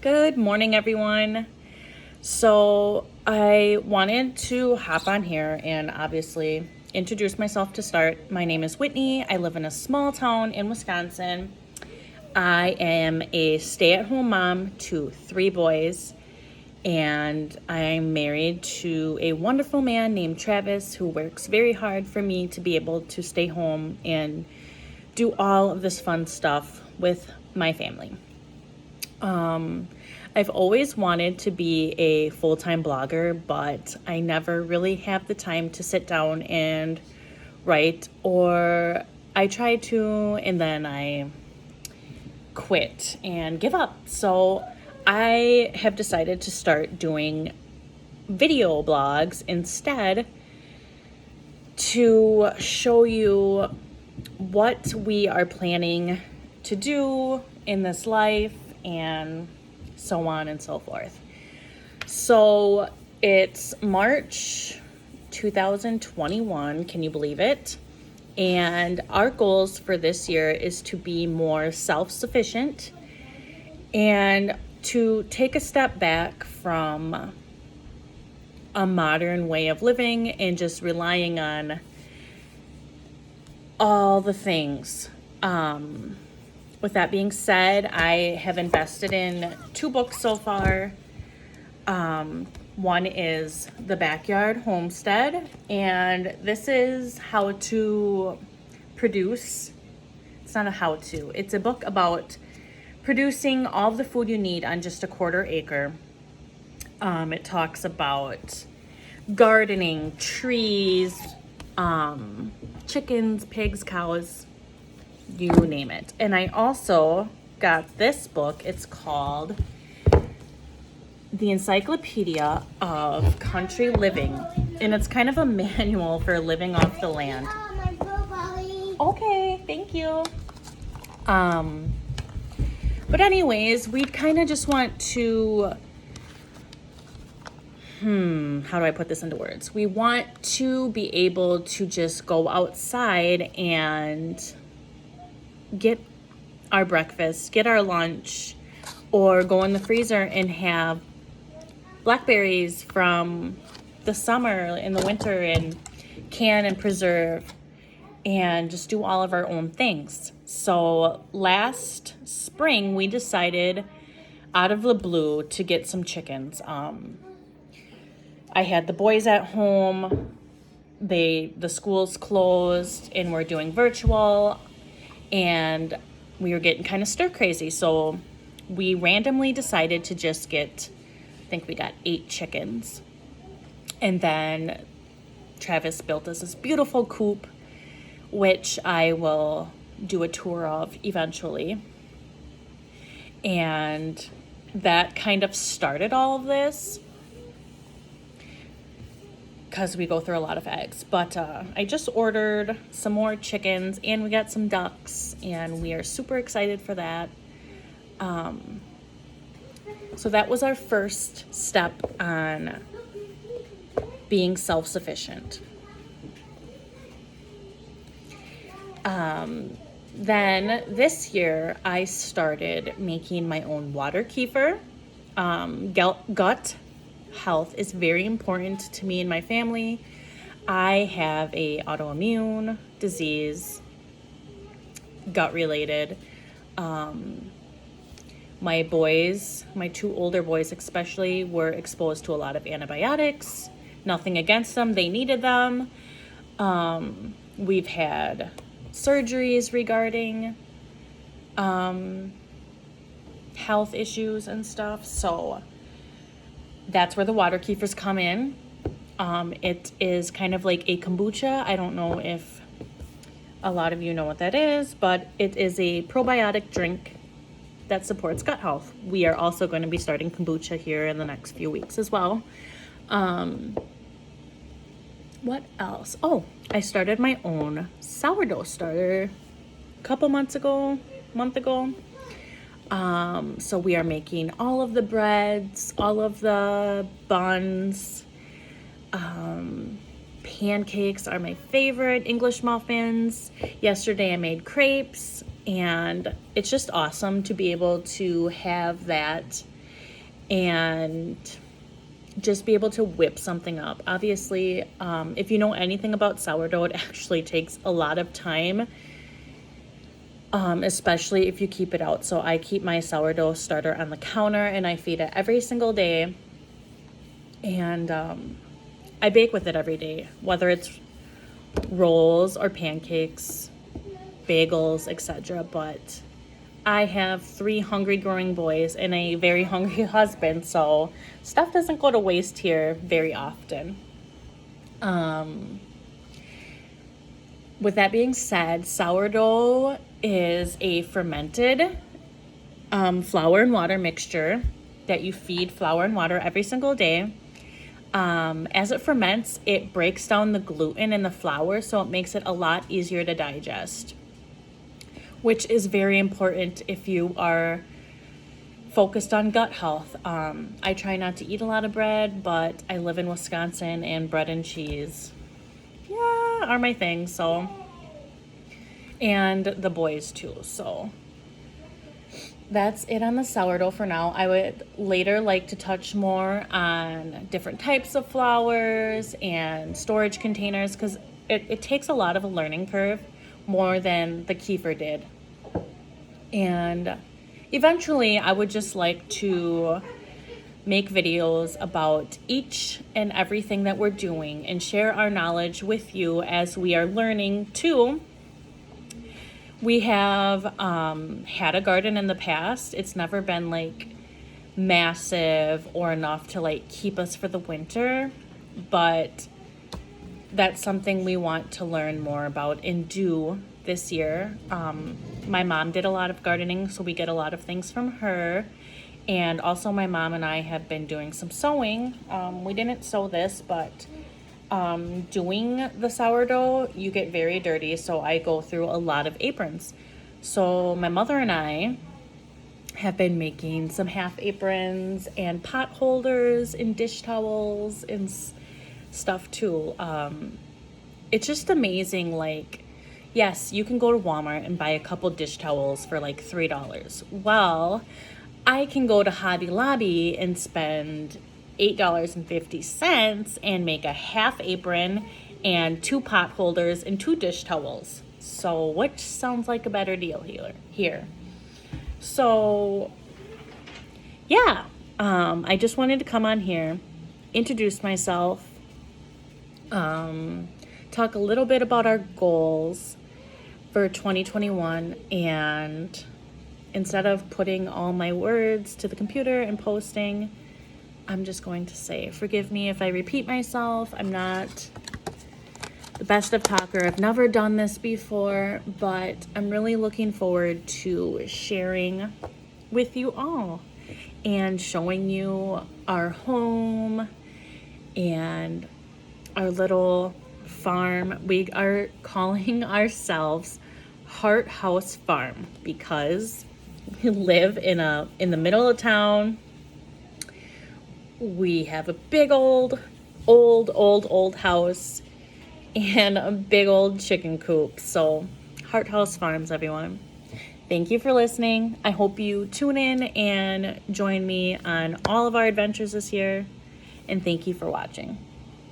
Good morning, everyone. So, I wanted to hop on here and obviously introduce myself to start. My name is Whitney. I live in a small town in Wisconsin. I am a stay-at-home mom to 3 boys, and I'm married to a wonderful man named Travis who works very hard for me to be able to stay home and do all of this fun stuff with my family. I've always wanted to be a full-time blogger, but I never really have the time to sit down and write, or I try to and then I quit and give up. So I have decided to start doing video blogs instead to show you what we are planning to do in this life and so on and so forth. So it's March 2021, can you believe it? And our goals for this year is to be more self-sufficient and to take a step back from a modern way of living and just relying on all the things. With that being said, I have invested in 2 books so far. One is The Backyard Homestead, and this is how to produce. It's not a how-to. It's a book about producing all the food you need on just a 1/4 acre. It talks about gardening, trees, chickens, pigs, cows, you name it. And I also got this book. It's called The Encyclopedia of Country Living, and it's kind of a manual for living off the land. Okay, thank you. But anyways, we kind of just want to how do I put this into words? We want to be able to just go outside and get our breakfast, get our lunch, or go in the freezer and have blackberries from the summer in the winter and can and preserve and just do all of our own things. So last spring we decided out of the blue to get some chickens. I had the boys at home. The school's closed and we're doing virtual, and we were getting kind of stir crazy. So we randomly decided to just get, I think we got 8 chickens. And then Travis built us this beautiful coop, which I will do a tour of eventually. And that kind of started all of this, because we go through a lot of eggs. But I just ordered some more chickens, and we got some ducks, and we are super excited for that. So that was our first step on being self-sufficient. Then this year I started making my own water kefir. Gut health is very important to me and my family. I have a autoimmune disease, gut related. My boys, my 2 older boys especially, were exposed to a lot of antibiotics. Nothing against them, they needed them. We've had surgeries regarding health issues and stuff. So that's where the water kefirs come in. It is kind of like a kombucha. I don't know if a lot of you know what that is, but it is a probiotic drink that supports gut health. We are also going to be starting kombucha here in the next few weeks as well. What else? Oh, I started my own sourdough starter a month ago. So we are making all of the breads, all of the buns. Pancakes are my favorite, English muffins. Yesterday I made crepes, and it's just awesome to be able to have that and just be able to whip something up. Obviously, if you know anything about sourdough, it actually takes a lot of time, especially if you keep it out. So I keep my sourdough starter on the counter and I feed it every single day. And I bake with it every day, whether it's rolls or pancakes, bagels, etc. But I have 3 hungry growing boys and a very hungry husband, so stuff doesn't go to waste here very often. With that being said, sourdough is a fermented flour and water mixture that you feed flour and water every single day. As it ferments, it breaks down the gluten in the flour, so it makes it a lot easier to digest, which is very important if you are focused on gut health. I try not to eat a lot of bread, but I live in Wisconsin and bread and cheese, are my thing. So, and the boys too. So that's it on the sourdough for now. I would later like to touch more on different types of flours and storage containers, because it takes a lot of a learning curve, more than the kefir did. And eventually I would just like to make videos about each and everything that we're doing and share our knowledge with you as we are learning too. We have had a garden in the past. It's never been like massive or enough to like keep us for the winter, but that's something we want to learn more about and do this year. My mom did a lot of gardening, so we get a lot of things from her. And also my mom and I have been doing some sewing. We didn't sew this, but doing the sourdough, you get very dirty, so I go through a lot of aprons. So my mother and I have been making some half aprons and pot holders and dish towels and stuff too. It's just amazing. Like, yes, you can go to Walmart and buy a couple dish towels for like $3. Well, I can go to Hobby Lobby and spend $8.50 and make a half apron and 2 pot holders and 2 dish towels. So which sounds like a better deal here? So yeah, I just wanted to come on here, introduce myself, talk a little bit about our goals for 2021, and instead of putting all my words to the computer and posting, I'm just going to say, forgive me if I repeat myself. I'm not the best of talker. I've never done this before, but I'm really looking forward to sharing with you all and showing you our home and our little farm. We are calling ourselves Harthouse Farm because we live in the middle of town. We have a big old house and a big old chicken coop. So Harthouse Farms, everyone. Thank you for listening. I hope you tune in and join me on all of our adventures this year. And thank you for watching.